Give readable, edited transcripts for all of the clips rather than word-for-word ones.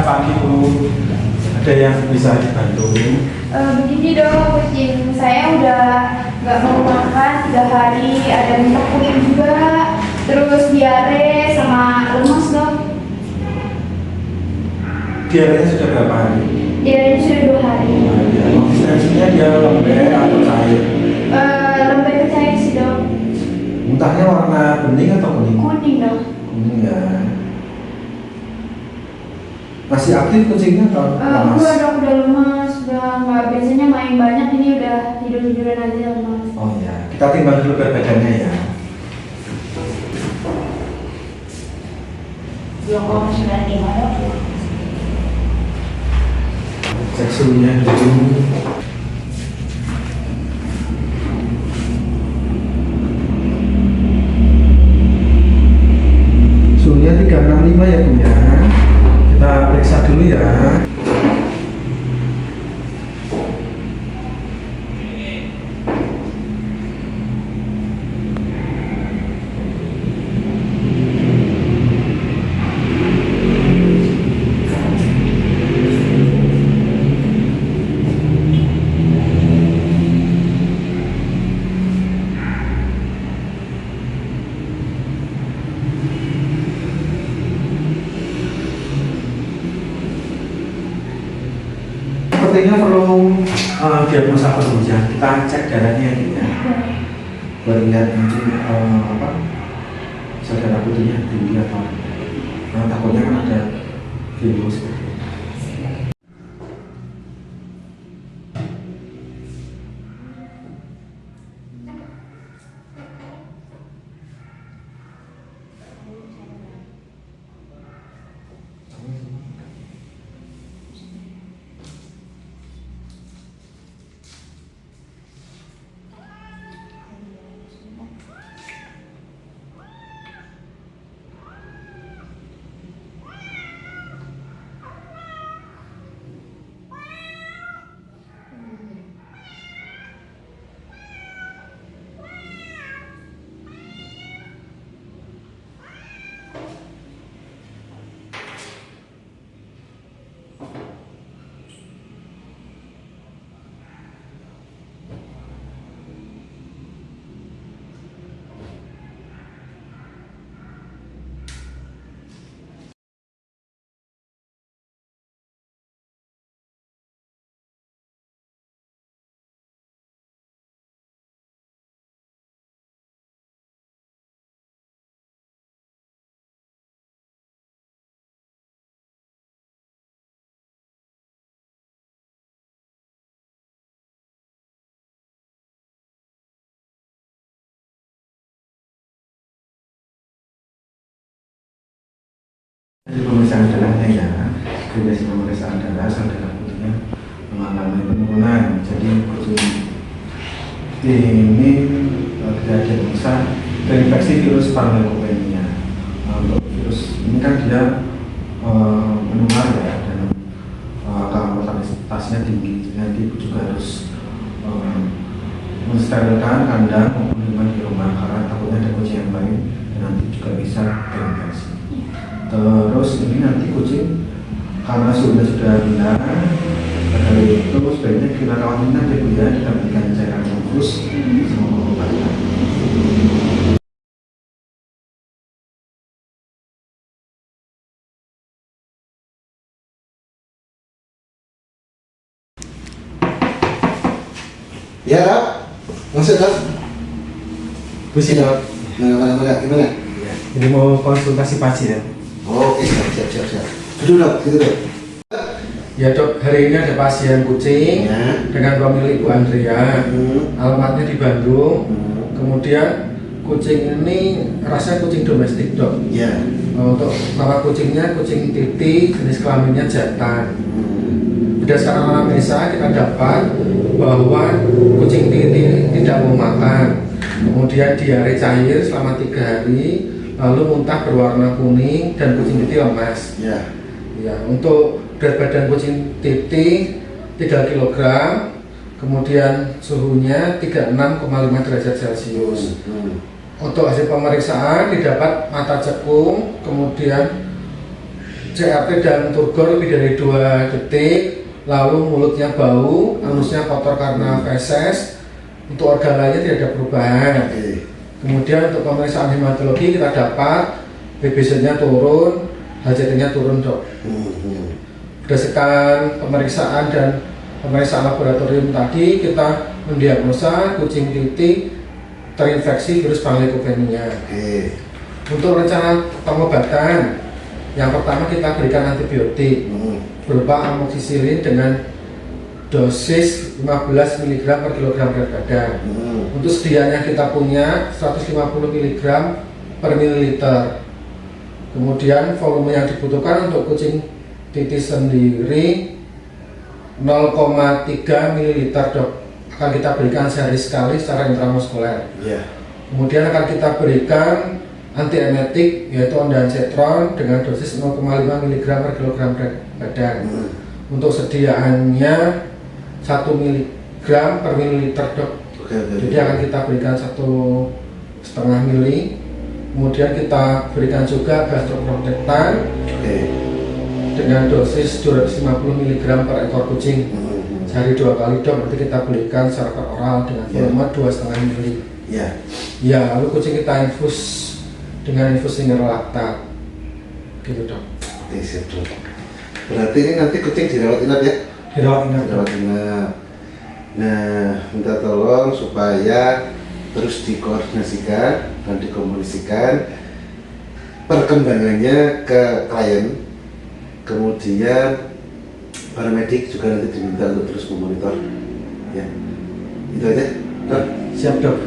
pagi Bu, ada yang bisa dibantu? Begini dong, kucing saya udah nggak mau makan 3 hari, ada minta kuning juga, terus diare sama lemas dong. Diarenya sudah berapa hari? Diarenya sudah 2 hari. Konsistensinya dia lembek atau cair? Lembek ke cair sih dong. Muntahnya warna bening atau kuning? Kuning dong. Kuning ya. Masih aktif kucingnya atau lemas? Udah lemas, udah nggak, biasanya main banyak, ini udah tiduran aja lemas. Oh ya, kita timbang dulu berat badannya ya. 2,95. Cek suhunya dulu. Suhunya 365 ya Bu ya. Kita periksa dulu ya. Sepertinya perlu diagnosa penunjang. Kita cek darahnya ya. Biar lihat mungkin sel darah putihnya tinggi atau takutnya kan ada virus seperti itu. Dari pemeriksaan darahnya ya, dari pemeriksaan darah, sel darah putihnya mengalami penurunan. Jadi kucing ini tidak diagnosa terinfeksi virus Parmelicophenia. Untuk virus ini kan dia menular ya, dan mortalitasnya tinggi. Jadi ibu juga harus mensterilkan kandang maupun lingkungan di rumah karena takutnya ada kucing yang lain dan nanti juga bisa terinfeksi. Terus ini nanti kucing karena sudah rendah, dari itu sebaiknya kita kawatin aja Bu ya, kita berikan cairan infus sama pengobatan. Ya, Rap. Masuk, Rap. Bu Sidot, Gimana? ini mau konsultasi pasien. Oke, siap. Duduk, Dok. Gitu, Dok. Ya Dok, hari ini ada pasien kucing Ya. dengan pemilik Ibu Andrea. Alamatnya di Bandung. Kemudian kucing ini rasanya kucing domestik Dok. Ya. Untuk nama kucingnya kucing titi, jenis kelaminnya jantan. Berdasarkan anamnesa kita dapat bahwa kucing titi tidak mau makan, kemudian diare cair selama 3 hari, lalu muntah berwarna kuning dan kucing titi lemas. Ya. Ya, untuk berat badan kucing titi 3 kg, kemudian suhunya 36,5 derajat Celcius. Untuk hasil pemeriksaan didapat mata cekung, kemudian CRT dan turgor lebih dari 2 detik, lalu mulutnya bau, anusnya kotor karena feses, untuk organ lainnya tidak ada perubahan. Kemudian untuk pemeriksaan hematologi kita dapat BBC-nya turun, HCT-nya turun dok. Berdasarkan pemeriksaan dan pemeriksaan laboratorium tadi, kita mendiagnosa kucing titik terinfeksi virus panleukopenia. Untuk rencana pengobatan, yang pertama kita berikan antibiotik berupa amoxicillin dengan dosis 15 mg per kilogram berat badan. Untuk sedianya kita punya 150 mg per mililiter. Kemudian volume yang dibutuhkan untuk kucing titis sendiri 0,3 ml dok. Akan kita berikan sehari sekali secara intramuskuler. Kemudian akan kita berikan antiemetik yaitu ondansetron dengan dosis 0,5 mg per kilogram berat badan. Untuk sediaannya 1 mg per mililiter dok. Jadi akan kita berikan 1,5 mili. Kemudian kita berikan juga gastroprotektan dengan dosis 250 mg per ekor kucing. Sehari 2 kali dok, nanti kita berikan secara per oral dengan volume 2,5 mili. Ya, lalu kucing kita infus dengan infus mineralaktat. Gitu dok. Oke, siap dok. Berarti ini nanti kucing dirawat inap ya? Dirawat inap. Dirawat inap. Nah, minta tolong supaya terus dikoordinasikan dan dikomunikasikan perkembangannya ke klien. Kemudian paramedik juga nanti diminta untuk terus memonitor. Ya, itu aja. Dok. Siap dok.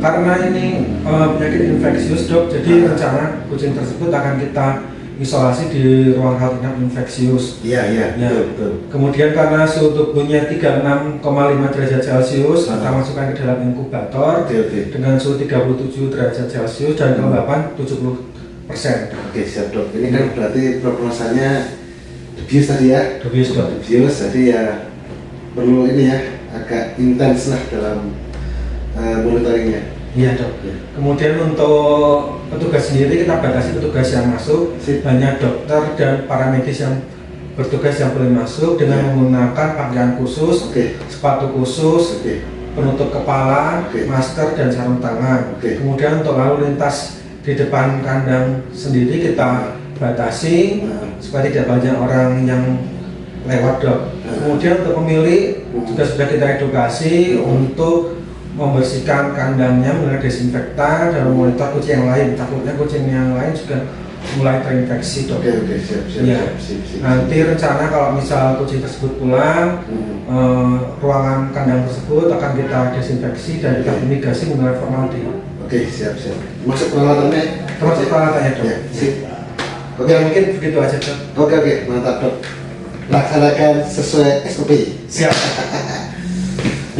Karena ini penyakit infeksius dok, jadi rencana kucing tersebut akan kita isolasi di ruang rawat inap infeksius. Iya, betul. Kemudian karena suhu tubuhnya 36,5 derajat Celcius, kita masukkan ke dalam inkubator dengan suhu 37 derajat Celcius dan kelembapan 70%. Oke, siap dok. Ini kan berarti prognosanya debius tadi ya? Debius dok. Debius, jadi ya perlu ini ya, agak intens lah dalam monitoringnya. Iya dok. Kemudian untuk petugas sendiri kita batasi petugas yang masuk, hanya dokter dan paramedis yang bertugas yang boleh masuk dengan menggunakan pakaian khusus, sepatu khusus, penutup kepala, masker dan sarung tangan. Kemudian untuk lalu lintas di depan kandang sendiri kita batasi supaya tidak banyak orang yang lewat dok. Kemudian untuk pemilik juga sudah kita edukasi untuk membersihkan kandangnya menggunakan desinfektan dan memonitor kucing yang lain. Takutnya kucing yang lain juga mulai terinfeksi dok. Oke, siap. Nanti rencana kalau misal kucing tersebut pulang, ruangan kandang tersebut akan kita desinfeksi dan kita fumigasi menggunakan formalin. Oke, siap. Masuk peralatannya? Termasuk peralatannya dok. Ya, sip. Oke, mungkin begitu aja dok. Oke, mantap dok. Laksanakan sesuai SOP. Siap.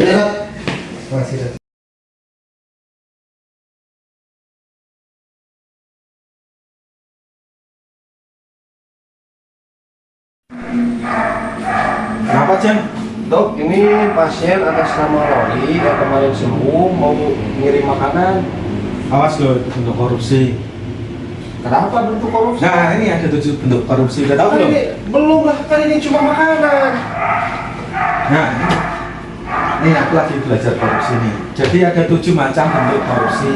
Ya dok. Terima kasih dok. Kenapa Jan? Dok, ini pasien atas nama Loli yang kemarin sembuh mau ngirim makanan. Awas loh, itu bentuk korupsi. Kenapa bentuk korupsi? Nah, ini ada 7 bentuk korupsi, udah tahu Kan belum? ini belum lah, kan ini cuma makanan. Nah, ini aku lagi belajar korupsi nih. Jadi ada 7 macam bentuk korupsi.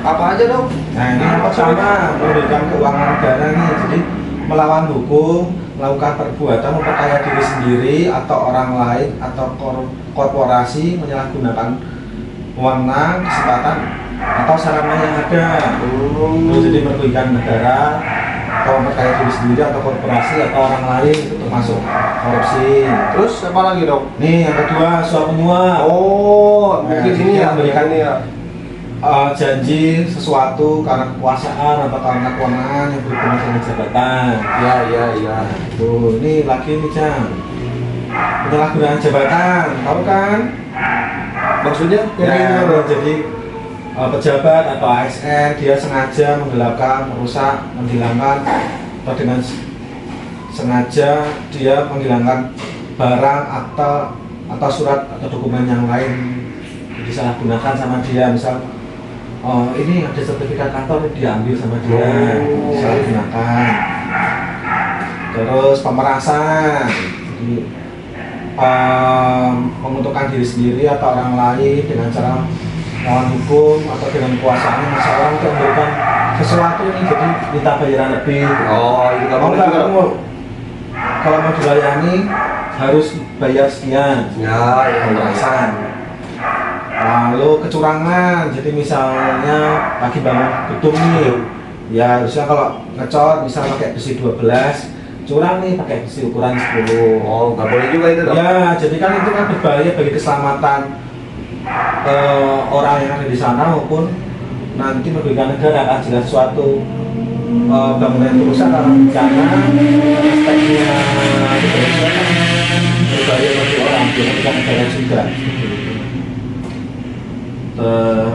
Apa aja dok? Nah, ini yang pertama memberikan keuangan negara nih. Jadi melawan hukum, melakukan perbuatan memperkaya diri sendiri atau orang lain atau korporasi menyalahgunakan wewenang, kesempatan atau sarana yang ada. Jadi merugikan negara atau memperkaya diri sendiri atau korporasi atau orang lain itu termasuk korupsi. Terus apa lagi dok? Nih yang kedua suap menyuap. Oh, mungkin Nah, ini ya, memberikan ini ya. janji sesuatu karena kekuasaan atau karena kewenangan yang berhubungan dengan jabatan. Ya. Tuh, ini lagi nih Cang. Penyalahgunaan jabatan, tahu kan? Maksudnya? Ya, jadi pejabat atau ASN dia sengaja menggelapkan, merusak, menghilangkan atau dengan sengaja dia menghilangkan barang atau atau surat atau dokumen yang lain disalahgunakan sama dia, misal oh ini ada sertifikat kantor diambil sama dia, disalahgunakan. Terus pemerasan, jadi menguntungkan diri sendiri atau orang lain dengan cara melawan hukum atau dengan kuasanya seseorang untuk memberikan sesuatu ini, jadi minta bayaran lebih. Oh, itu nggak Kalau boleh nggak, juga. kalau mau dilayani harus bayar sekian. Ya, ya, Pemerasan. Lalu kecurangan, jadi misalnya lagi bangun gedung nih, ya harusnya kalau ngecor bisa pakai besi 12, curang nih pakai besi ukuran 10. Oh, nggak boleh juga itu dong. Ya, jadi kan itu kan berbahaya bagi keselamatan orang yang ada di sana maupun nanti merugikan negara. Jika sesuatu bangunan yang rusak karena bencana, aspeknya berbahaya bagi orang, merugikan negara juga.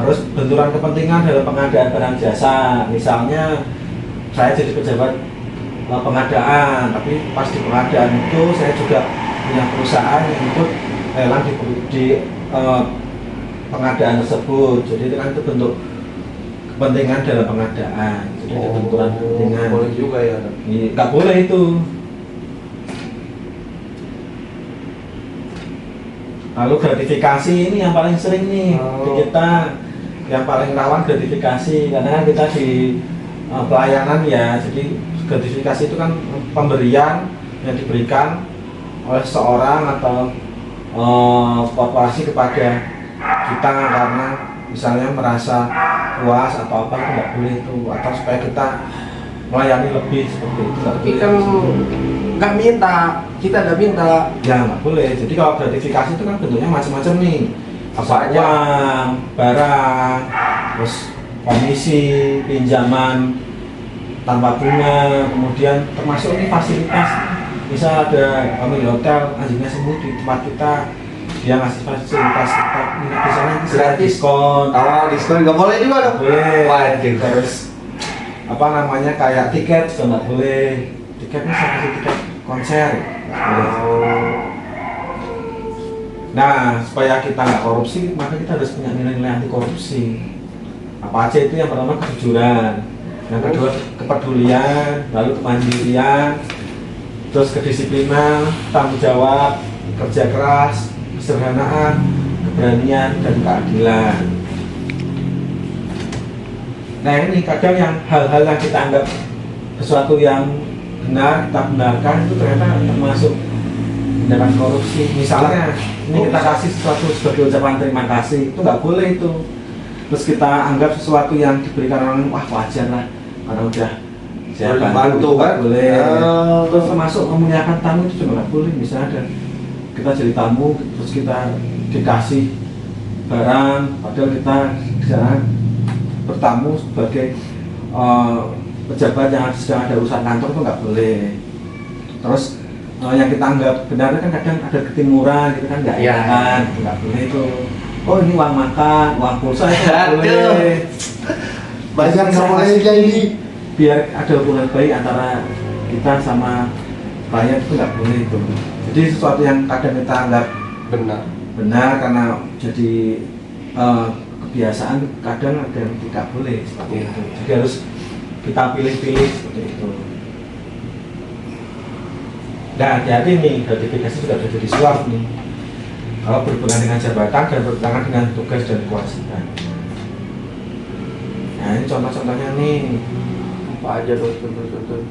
Terus benturan kepentingan dalam pengadaan barang jasa, misalnya saya jadi pejabat pengadaan, tapi pas di pengadaan itu saya juga punya perusahaan yang ikut lelang di pengadaan tersebut, jadi itu kan itu bentuk kepentingan dalam pengadaan, jadi ada benturan kepentingan. Boleh juga ya. Nggak boleh itu. Lalu gratifikasi ini yang paling sering nih di kita, yang paling rawan gratifikasi, karena kan kita di pelayanan ya, jadi gratifikasi itu kan pemberian yang diberikan oleh seorang atau korporasi kepada kita karena misalnya merasa puas atau apa, itu nggak boleh itu, atau supaya kita melayani lebih seperti itu. Tapi kan nggak minta, kita nggak minta. Ya nggak boleh. Jadi kalau gratifikasi itu kan bentuknya macam-macam nih. Apa aja? Uang, barang, terus komisi, pinjaman tanpa bunga, kemudian termasuk ini fasilitas. Misal ada kami di hotel, anjingnya sembuh di tempat kita, dia ngasih fasilitas kita nginep di sana Gratis. diskon. Oh, diskon nggak boleh juga dong. Boleh. Waduh. Terus apa namanya kayak tiket juga nggak boleh. Tiketnya seperti tiket konser. Nggak boleh. Nah, supaya kita nggak korupsi, maka kita harus punya nilai-nilai anti korupsi. Apa aja itu? Yang pertama kejujuran, yang kedua kepedulian, lalu kemandirian, terus kedisiplinan, tanggung jawab, kerja keras, kesederhanaan, keberanian, dan keadilan. Nah ini kadang yang hal-hal yang kita anggap sesuatu yang benar, kita benarkan itu ternyata termasuk tindakan korupsi. Misalnya ini kita kasih sesuatu sebagai ucapan terima kasih, itu nggak boleh itu. Terus kita anggap sesuatu yang diberikan orang, wah wajar lah karena udah saya bantu kan? boleh. Oh. Terus termasuk memuliakan tamu itu juga nggak boleh. Misalnya ada kita jadi tamu terus kita dikasih barang, padahal kita di sana bertamu sebagai pejabat yang sedang ada urusan kantor, itu nggak boleh. Terus yang kita anggap benar kan kadang ada ketimuran gitu kan, nggak Iya. kan, nggak boleh itu. Oh ini uang makan, uang pulsa itu nggak boleh. Banyak nggak boleh jadi. Biar ada hubungan baik antara kita sama klien, itu nggak boleh itu. Jadi sesuatu yang kadang kita anggap benar karena jadi kebiasaan, kadang ada yang tidak boleh seperti itu. Jadi harus kita pilih-pilih seperti itu. Nah, hati-hati nih, gratifikasi juga sudah jadi suap nih. Kalau berhubungan dengan jabatan dan bertentangan dengan tugas dan kewajiban. Nah, ini contoh-contohnya nih. Apa aja tuh contoh-contoh?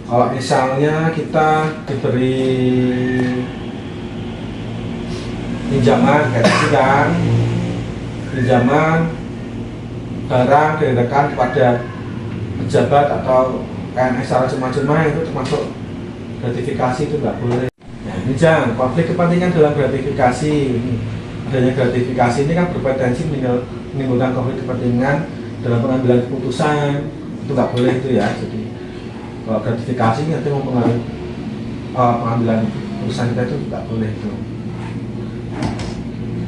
Kalau misalnya kita diberi pinjaman, kayak tadi kan, pinjaman barang dari rekan kepada pejabat atau PNS secara cuma-cuma, itu termasuk gratifikasi, itu nggak boleh. Nah, ini jangan konflik kepentingan dalam gratifikasi. Adanya gratifikasi ini kan berpotensi menimbulkan konflik kepentingan dalam pengambilan keputusan, itu nggak boleh itu ya. Jadi kalau gratifikasi nanti mempengaruhi pengambilan keputusan kita, itu nggak boleh itu.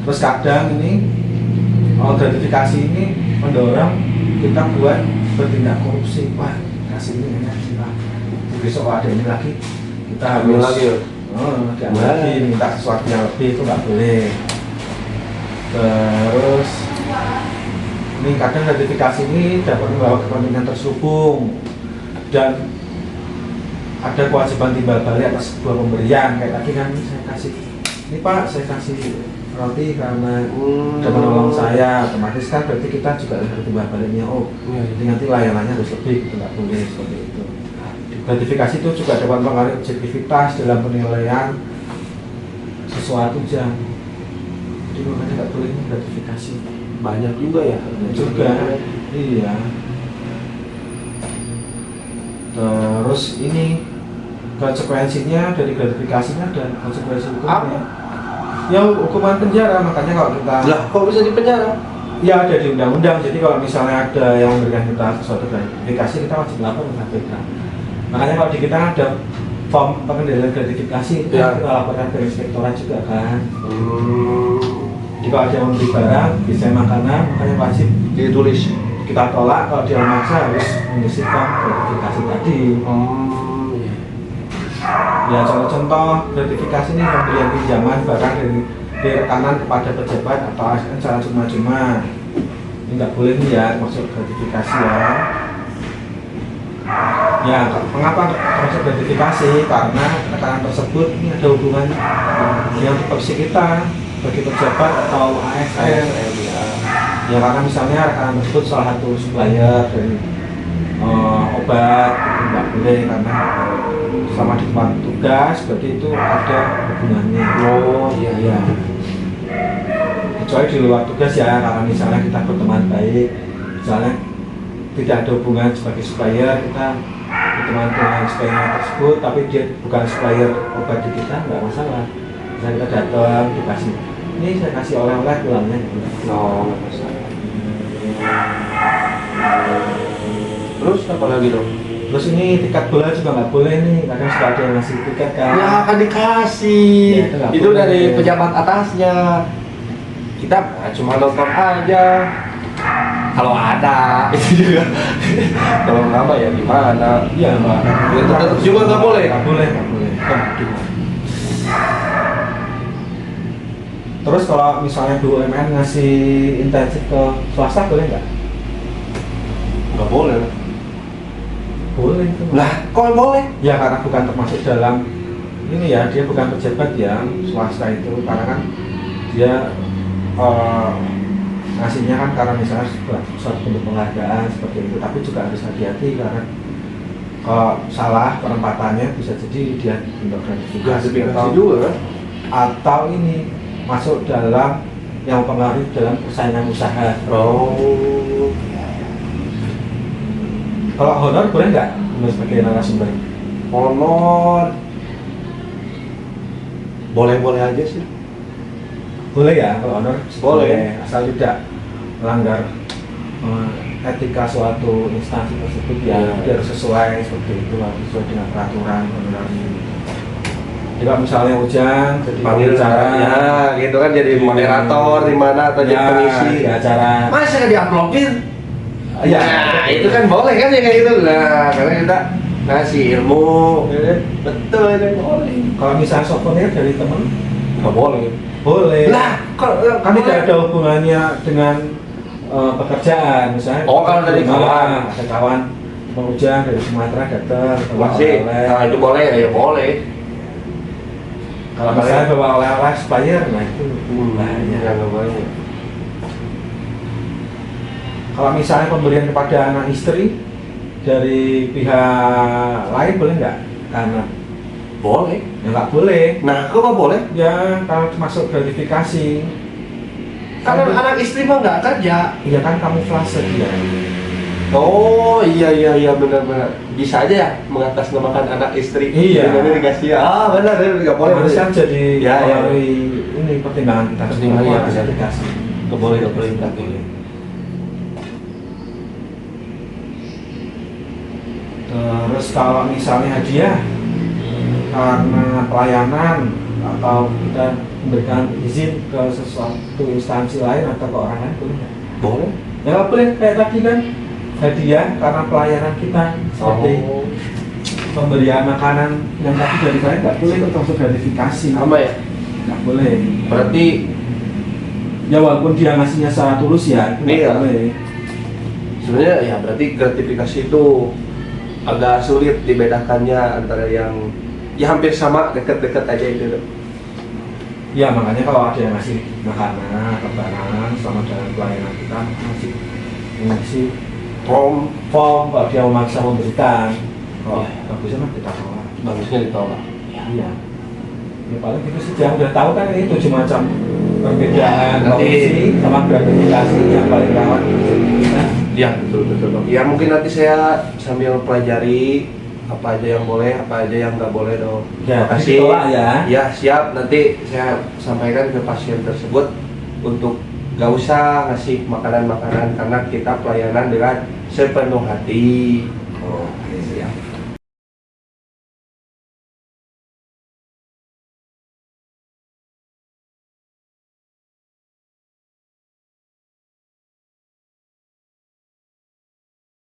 Terus kadang ini gratifikasi ini mendorong kita buat bertindak korupsi. Wah, kasih ini enak sih Pak, besok ada ini lagi kita harus lagi minta sesuatu yang lebih itu nggak boleh. Terus ini kadang gratifikasi ini dapat membawa kepentingan terselubung dan ada kewajiban timbal balik atas sebuah pemberian. Kayak tadi kan saya kasih, ini Pak saya kasih roti karena sudah menolong saya, otomatis kan berarti kita juga harus timbal baliknya. Oh, jadi nanti layanannya harus lebih, itu nggak boleh seperti itu. Gratifikasi itu juga dapat mempengaruhi objektivitas dalam penilaian sesuatu jam. Jadi makanya nggak boleh gratifikasi. Banyak juga ya. Juga, iya. Terus ini konsekuensinya dari gratifikasinya dan konsekuensi hukumnya. Ya hukuman penjara, makanya kalau kita Lah, kok bisa di penjara? ya ada di undang-undang. Jadi kalau misalnya ada yang memberikan kita sesuatu gratifikasi, kita wajib lapor ke KPK. Makanya kalau di kita ada form pengendalian gratifikasi, Ya. kita laporkan ke inspektorat juga kan. Jadi kalau ada yang memberi barang, bisa makanan, makanya wajib Ditulis. kita tolak. Kalau dia memaksa harus mengisi form gratifikasi tadi. Iya. Ya contoh-contoh gratifikasi ini pemberian pinjaman barang dari rekanan kepada pejabat atau ASN secara cuma-cuma. Ini nggak boleh nih ya, masuk gratifikasi ya. Ya, mengapa termasuk gratifikasi? Karena rekanan tersebut ini ada hubungan yang profesi kita bagi pejabat atau ASN. Ya karena misalnya rekanan tersebut salah satu supplier dari obat, itu nggak boleh karena selama di tempat tugas berarti itu ada hubungannya. Oh iya. Iya. Kecuali di luar tugas ya, karena misalnya kita berteman baik, misalnya tidak ada hubungan sebagai supplier, kita berteman dengan supplier tersebut, tapi dia bukan supplier obat di kita, nggak masalah. Misalnya kita datang dikasih, ini saya kasih oleh-oleh pulangnya. No, nggak masalah. Terus apa lagi dong? Terus ini tiket bola juga nggak boleh nih, kadang suka ada yang ngasih tiket kan. Ya akan dikasih. Ya, itu nggak itu boleh. dari pejabat atasnya. Kita cuma nonton aja. Kalau ada itu juga. Kalau nggak apa ya gimana? Iya mbak. Ya, tetap juga nggak boleh. Nggak boleh, nggak boleh. Terus kalau misalnya BUMN ngasih intensif ke swasta boleh nggak? Nggak boleh. Boleh itu. Lah, kok boleh? Ya karena bukan termasuk dalam ini ya, dia bukan pejabat yang swasta itu, karena kan dia ngasihnya kan karena misalnya suatu bentuk penghargaan seperti itu, tapi juga harus hati-hati karena kalau salah penempatannya bisa jadi dia bentuk gratifikasi Gratifikasi juga kan? atau ini masuk dalam yang mempengaruhi dalam persaingan usaha. Oh. Kalau honor boleh nggak menurut sebagai narasumber? Honor. Boleh-boleh aja sih. Boleh ya kalau honor? Boleh. Asal tidak melanggar etika suatu instansi tersebut ya, biar sesuai seperti itu, harus sesuai dengan peraturan honornya. Jadi kalau misalnya Ujang jadi Panggil pembicara, ya gitu kan jadi moderator di mana atau jadi ya, pengisi di acara. masa nggak diuploadin Ya, nah itu kan boleh kan ya kayak gitu lah karena kita ngasih ilmu ya kan? Betul itu boleh kalau misalnya souvenir dari teman nggak boleh boleh. lah kok Kan tidak ada hubungannya dengan pekerjaan, misalnya. Oh, kalau dari kawan. Ada kawan Bang Ujang dari Sumatera datang, bawa masih oleh-oleh. nah itu boleh ya boleh Kalau misalnya bawa oleh-oleh supplier, nah itu bahaya. ya nggak boleh Kalau misalnya pemberian kepada anak istri dari pihak lain boleh nggak? Karena boleh ya nggak boleh. nah kok nggak boleh Ya kalau masuk gratifikasi. karena anak istri mah nggak kerja. Iya kan kamuflase dia. Oh iya benar-benar bisa aja ya mengatasnamakan anak istri. Iya. Dengan dikasih benar nggak boleh. Harus kan jadi Ya, ya. melalui ini pertimbangan kita Pertimbangan, semua ya, bisa. gratifikasi. Nggak boleh nggak boleh. Terus kalau misalnya hadiah karena pelayanan atau kita memberikan izin ke sesuatu instansi lain atau ke orang lain boleh nggak? Boleh. Ya nggak boleh, kayak tadi kan hadiah karena pelayanan kita seperti pemberian makanan yang tadi dari kalian nggak boleh untuk langsung gratifikasi. Sama ya? Nggak boleh. Berarti Ya walaupun dia ngasihnya secara tulus ya, itu nggak Iya. boleh. sebenarnya ya berarti gratifikasi itu agak sulit dibedakannya antara yang ya hampir sama, deket-deket aja itu. Ya makanya kalau ada yang ngasih makanan atau barang selama dalam pelayanan kita ngasih Form kalau dia memaksa memberikan, Oh. bagusnya mah kita tolak. bagusnya ditolak. Iya. Ya paling gitu sih, yang udah tahu kan ini 7 macam perbedaan Nanti- kondisi sama gratifikasi yang paling rawan kita. Ya betul betul dong. Ya mungkin nanti saya sambil pelajari apa aja yang boleh, apa aja yang nggak boleh dong. Ya, Terima tapi kasih. ditolak ya. Ya siap, nanti saya sampaikan ke pasien tersebut untuk nggak usah ngasih makanan-makanan karena kita pelayanan dengan sepenuh hati. Oh.